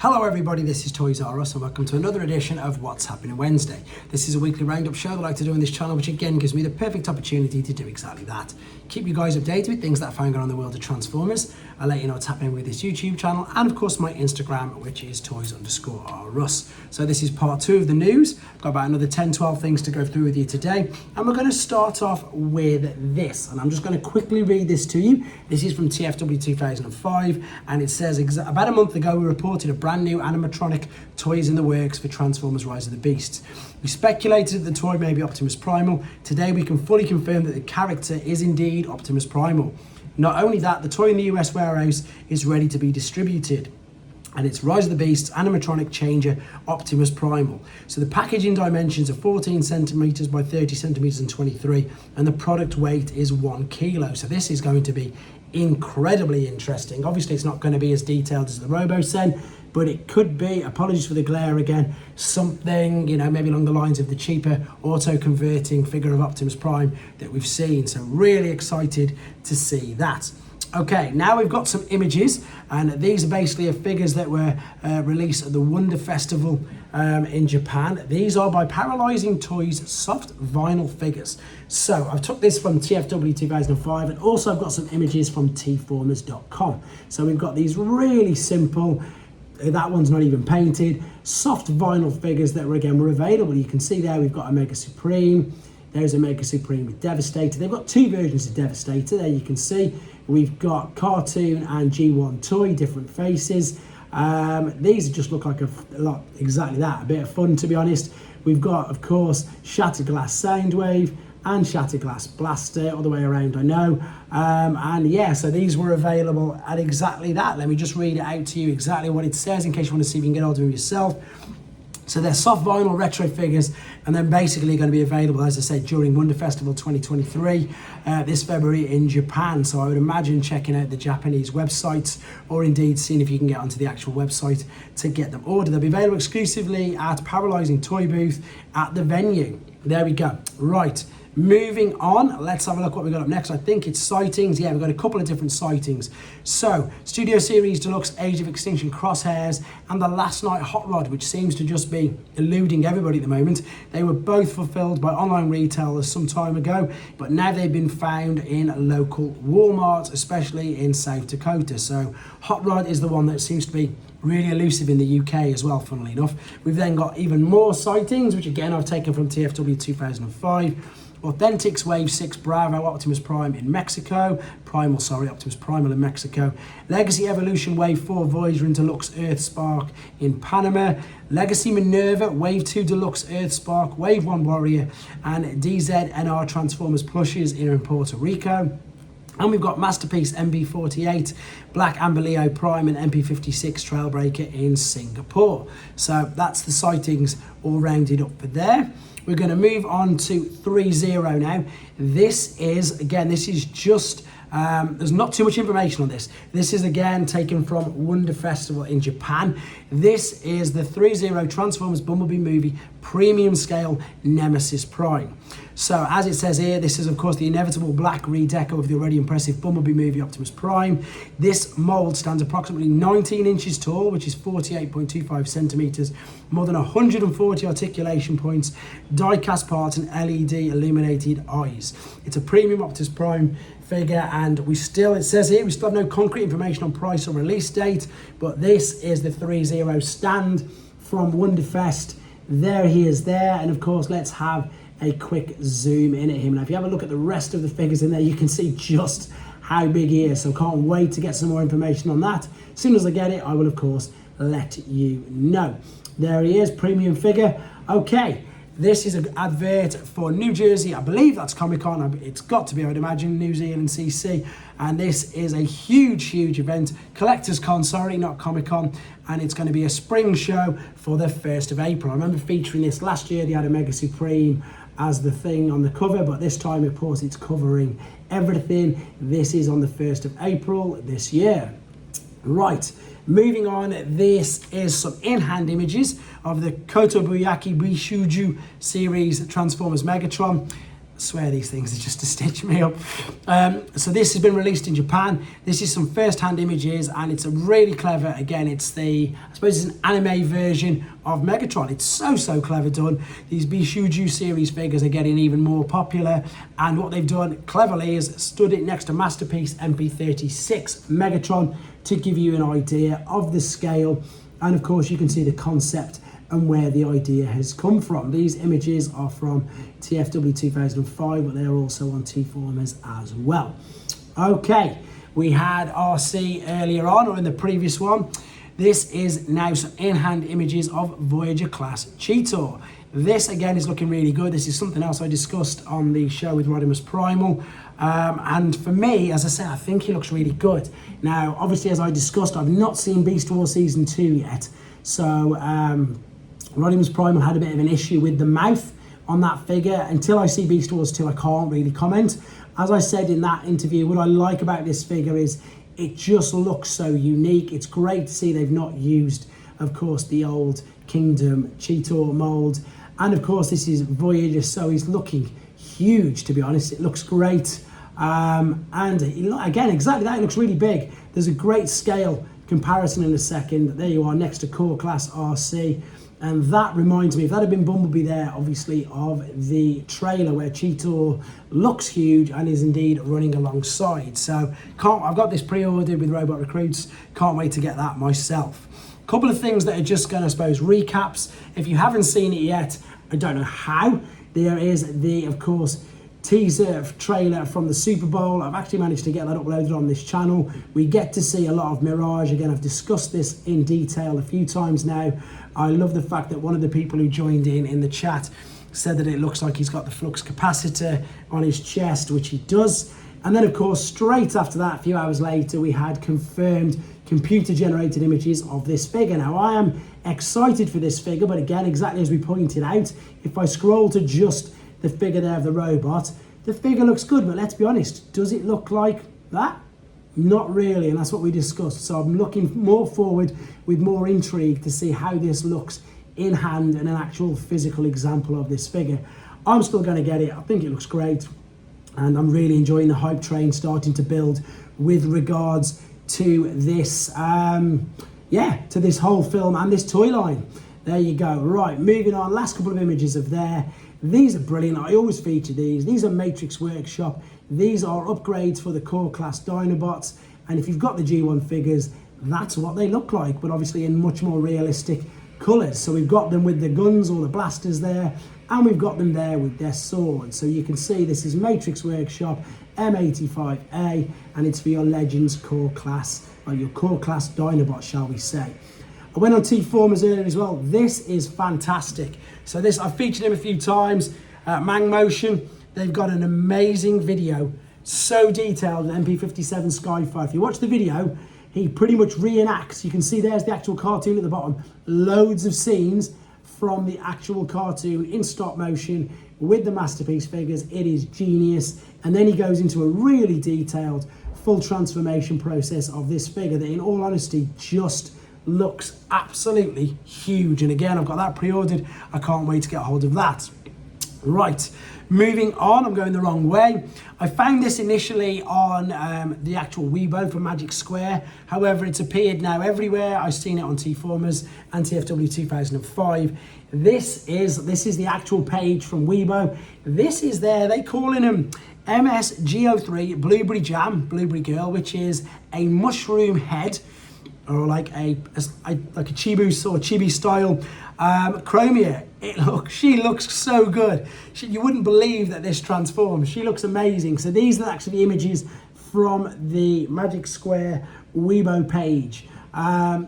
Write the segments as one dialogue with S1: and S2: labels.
S1: Hello everybody, this is Toys R Us and welcome to another edition of What's Happening Wednesday. This is a weekly roundup show that I like to do on this channel, which again gives me the perfect opportunity to do exactly that. Keep you guys updated with things that I find going on in the world of Transformers. I'll let you know what's happening with this YouTube channel and of course my Instagram, which is Toys_R_Us. So this is part 2 of the news. I've got about another 10-12 things to go through with you today. And we're going to start off with this. And I'm just going to quickly read this to you. This is from TFW 2005 and it says, about a month ago we reported a brand new animatronic toys in the works for Transformers Rise of the Beasts. We speculated that the toy may be Optimus Primal. Today we can fully confirm that the character is indeed Optimus Primal. Not only that, the toy in the US warehouse is ready to be distributed. And it's Rise of the Beasts animatronic changer Optimus Primal. So the packaging dimensions are 14 centimeters by 30 centimeters and 23, and the product weight is 1 kilo. So this is going to be incredibly interesting. Obviously it's not going to be as detailed as the RoboSen, but it could be, apologies for the glare again, something, you know, maybe along the lines of the cheaper auto-converting figure of Optimus Prime that we've seen. So really excited to see that. Okay, now we've got some images, and these are basically figures that were released at the Wonder Festival in Japan. These are by Paralyzing Toys soft vinyl figures. So I've took this from TFW 2005, and also I've got some images from tformers.com. So we've got these really simple, that one's not even painted, soft vinyl figures that were available. You can see there we've got a Mega Supreme. There's a Mega Supreme with Devastator. They've got 2 versions of Devastator. There you can see. We've got Cartoon and G1 Toy, different faces. These just look like a lot, exactly that, a bit of fun to be honest. We've got, of course, Shattered Glass Soundwave and Shattered Glass Blaster, all the way around, I know. And yeah, so these were available at exactly that. Let me just read it out to you exactly what it says in case you want to see if you can get hold of them yourself. So they're soft vinyl retro figures, and then basically going to be available, as I said, during Wonder Festival 2023 this February in Japan. So I would imagine checking out the Japanese websites, or indeed seeing if you can get onto the actual website to get them ordered. They'll be available exclusively at Paralyzing Toy booth at the venue. There we go. Right. Moving on, let's have a look what we've got up next. I think it's sightings. Yeah, we've got a couple of different sightings. So, Studio Series Deluxe Age of Extinction Crosshairs and the Last Night Hot Rod, which seems to just be eluding everybody at the moment. They were both fulfilled by online retailers some time ago, but now they've been found in local Walmarts, especially in South Dakota. So, Hot Rod is the one that seems to be really elusive in the UK as well, funnily enough. We've then got even more sightings, which again I've taken from TFW 2005. Authentics Wave 6 Bravo Optimus Prime in Mexico. Optimus Primal in Mexico. Legacy Evolution Wave 4 Voyager and Deluxe Earthspark in Panama. Legacy Minerva Wave 2 Deluxe Earthspark, Wave 1 Warrior, and DZNR Transformers plushes in Puerto Rico. And we've got Masterpiece MB48, Black Amber Leo Prime, and MP56 Trailbreaker in Singapore. So that's the sightings all rounded up for there. We're going to move on to 3.0 now. This is just, there's not too much information on this. This is again taken from Wonder Festival in Japan. This is the 3.0 Transformers Bumblebee movie premium scale Nemesis Prime. So as it says here, this is of course the inevitable black redeco of the already impressive Bumblebee movie Optimus Prime. This mold stands approximately 19 inches tall, which is 48.25 centimeters, more than 140 articulation points, die-cast parts, and LED illuminated eyes. It's a premium Optimus Prime figure, and it says here, we still have no concrete information on price or release date, but this is the 3.0 stand from Wonderfest. There he is there, and of course let's have a quick zoom in at him. Now if you have a look at the rest of the figures in there, you can see just how big he is, so can't wait to get some more information on that. As soon as I get it, I will of course let you know. There he is, premium figure. Okay, this is an advert for New Jersey, I believe that's Comic-Con, it's got to be, I would imagine, New Zealand CC, and this is a huge event, Collectors Con, sorry, not Comic-Con, and it's going to be a spring show for the 1st of April. I remember featuring this last year. They had a Mega Supreme as the thing on the cover, but this time of course it's covering everything. This is on the 1st of April this year. Right, moving on, this is some in-hand images of the Kotobuyaki Bishoujo series Transformers Megatron. swear these things are just to stitch me up. So this has been released in Japan. This is some first-hand images, and it's a really clever, again, it's the, I suppose it's an anime version of Megatron. It's so clever done. These Bishoujo series figures are getting even more popular, and what they've done cleverly is stood it next to Masterpiece MP36 Megatron to give you an idea of the scale, and of course you can see the concept and where the idea has come from. These images are from TFW 2005, but they're also on T-Formers as well. Okay, we had arcee earlier on, or in the previous one. This is now some in-hand images of Voyager class Cheetor. This again is looking really good. This is something else I discussed on the show with Optimus Primal. And for me, as I said, I think he looks really good. Now, obviously, as I discussed, I've not seen Beast Wars Season 2 yet. So, Optimus Primal had a bit of an issue with the mouth on that figure. Until I see Beast Wars 2, I can't really comment. As I said in that interview, what I like about this figure is it just looks so unique. It's great to see they've not used, of course, the old Kingdom Cheetor mold. And of course, this is Voyager, so he's looking huge, to be honest. It looks great. And again, exactly that, it looks really big. There's a great scale comparison in a second. There you are, next to core class arcee. And that reminds me, if that had been Bumblebee there, obviously, of the trailer where Cheetor looks huge and is indeed running alongside. So I've got this pre-ordered with Robot Recruits. Can't wait to get that myself. A couple of things that are just going to, I suppose, recaps. If you haven't seen it yet, I don't know how. There is the, of course, teaser trailer from the Super Bowl. I've actually managed to get that uploaded on this channel. We get to see a lot of Mirage. Again, I've discussed this in detail a few times now. I love the fact that one of the people who joined in the chat said that it looks like he's got the flux capacitor on his chest, which he does. And then, of course, straight after that, a few hours later, we had confirmed computer-generated images of this figure. Now, I am excited for this figure, but again, exactly as we pointed out, if I scroll to just the figure there of the robot, the figure looks good, but let's be honest, does it look like that? Not really, and that's what we discussed. So I'm looking more forward with more intrigue to see how this looks in hand and an actual physical example of this figure. I'm still going to get it. I think it looks great, and I'm really enjoying the hype train starting to build with regards to this, to this whole film and this toy line. There you go. Right, moving on. Last couple of images of there. These are brilliant. I always feature these. These are Matrix Workshop. These are upgrades for the core class Dinobots. And if you've got the G1 figures, that's what they look like, but obviously in much more realistic colours. So we've got them with the guns or the blasters there, and we've got them there with their swords. So you can see this is Matrix Workshop M85A, and it's for your Legends core class, or your core class Dinobot, shall we say. I went on T-Formers earlier as well. This is fantastic. So this, I've featured him a few times. Mang Motion, they've got an amazing video, so detailed, MP57 Skyfire. If you watch the video, he pretty much reenacts. You can see there's the actual cartoon at the bottom. Loads of scenes from the actual cartoon in stop motion with the Masterpiece figures. It is genius. And then he goes into a really detailed full transformation process of this figure that, in all honesty, just looks absolutely huge. And again, I've got that pre-ordered. I can't wait to get a hold of that. Right, moving on, I'm going the wrong way. I found this initially on the actual Weibo for Magic Square. However, it's appeared now everywhere. I've seen it on T-Formers and TFW 2005. This is the actual page from Weibo. This is they calling him MSGO3 Blueberry Jam, Blueberry Girl, which is a mushroom head, or like a Chibu or Chibi style Chromia. She looks so good. You wouldn't believe that this transforms. She looks amazing. So these are actually the images from the Magic Square Weibo page.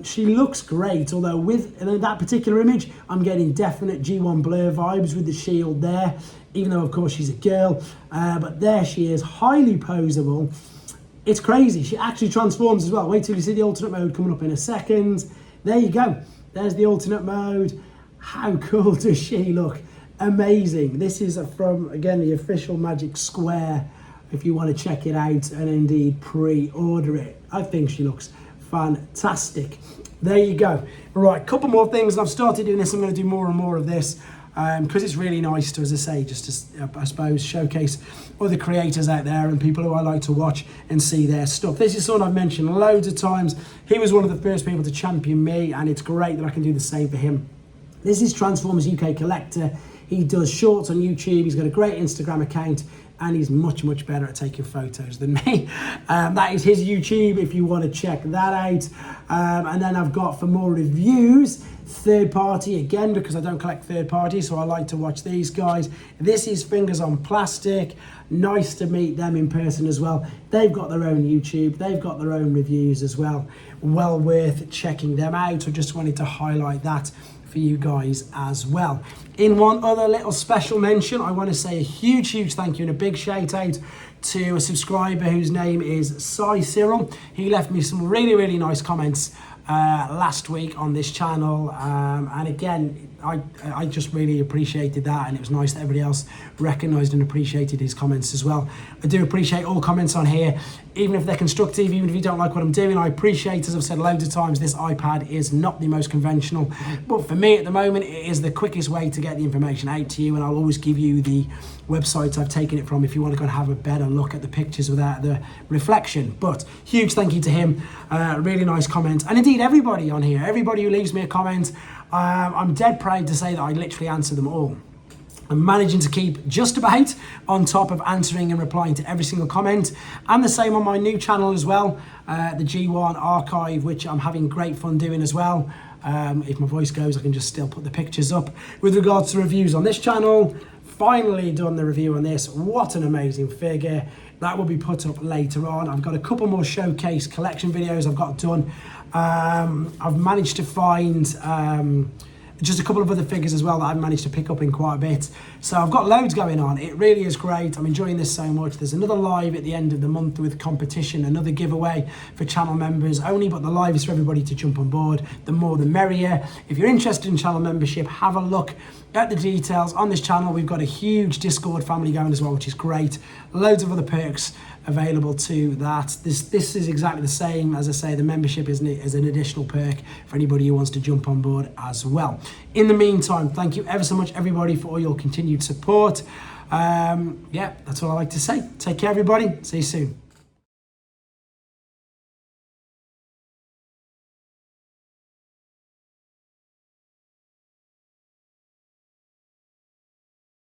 S1: She looks great, although with that particular image, I'm getting definite G1 Blur vibes with the shield there, even though of course she's a girl. But there she is, highly poseable. It's crazy. She actually transforms as well. Wait till you see the alternate mode coming up in a second. There you go. There's the alternate mode. How cool does she look? Amazing. This is from, again, the official Magic Square, if you want to check it out and indeed pre-order it. I think she looks fantastic. There you go. Right, couple more things, and I've started doing this. I'm going to do more and more of this. because it's really nice to, as I say, just to, I suppose, showcase other creators out there and people who I like to watch and see their stuff. This is someone I've mentioned loads of times. He was one of the first people to champion me, and it's great that I can do the same for him. This is Transformers UK Collector. He does shorts on YouTube. He's got a great Instagram account, and he's much better at taking photos than me. That is his YouTube if you want to check that out. And then I've got, for more reviews, third party again, because I don't collect third party, so I like to watch these guys. This is Fingers on Plastic. Nice to meet them in person as well. They've got their own YouTube, they've got their own reviews as well. Well worth checking them out. I just wanted to highlight that for you guys as well. In one other little special mention, I want to say a huge thank you and a big shout out to a subscriber whose name is Cyril. He left me some really nice comments last week on this channel, and again, I just really appreciated that, and it was nice that everybody else recognised and appreciated his comments as well. I do appreciate all comments on here, even if they're constructive, even if you don't like what I'm doing. I appreciate, as I've said loads of times, this iPad is not the most conventional, but for me at the moment it is the quickest way to get the information out to you, and I'll always give you the websites I've taken it from if you want to go and have a better look at the pictures without the reflection. But huge thank you to him, really nice comment, and indeed everybody on here, everybody who leaves me a comment. I'm dead proud to say that I literally answer them all. I'm managing to keep just about on top of answering and replying to every single comment, and the same on my new channel as well, the G1 archive, which I'm having great fun doing as well. If my voice goes, I can just still put the pictures up. With regards to reviews on this channel, finally done the review on this. What an amazing figure. That will be put up later on. I've got a couple more showcase collection videos I've got done. I've managed to find just a couple of other figures as well that I've managed to pick up in quite a bit. So I've got loads going on. It really is great. I'm enjoying this so much. There's another live at the end of the month with competition, another giveaway for channel members only, but the live is for everybody to jump on board. The more the merrier. If you're interested in channel membership, have a look at the details on this channel. We've got a huge Discord family going as well, which is great. Loads of other perks available to that. This is exactly the same. As I say, the membership is an additional perk for anybody who wants to jump on board as well. In the meantime, thank you ever so much, everybody, for all your continued support. Yeah, that's all I like to say. Take care, everybody. See you soon.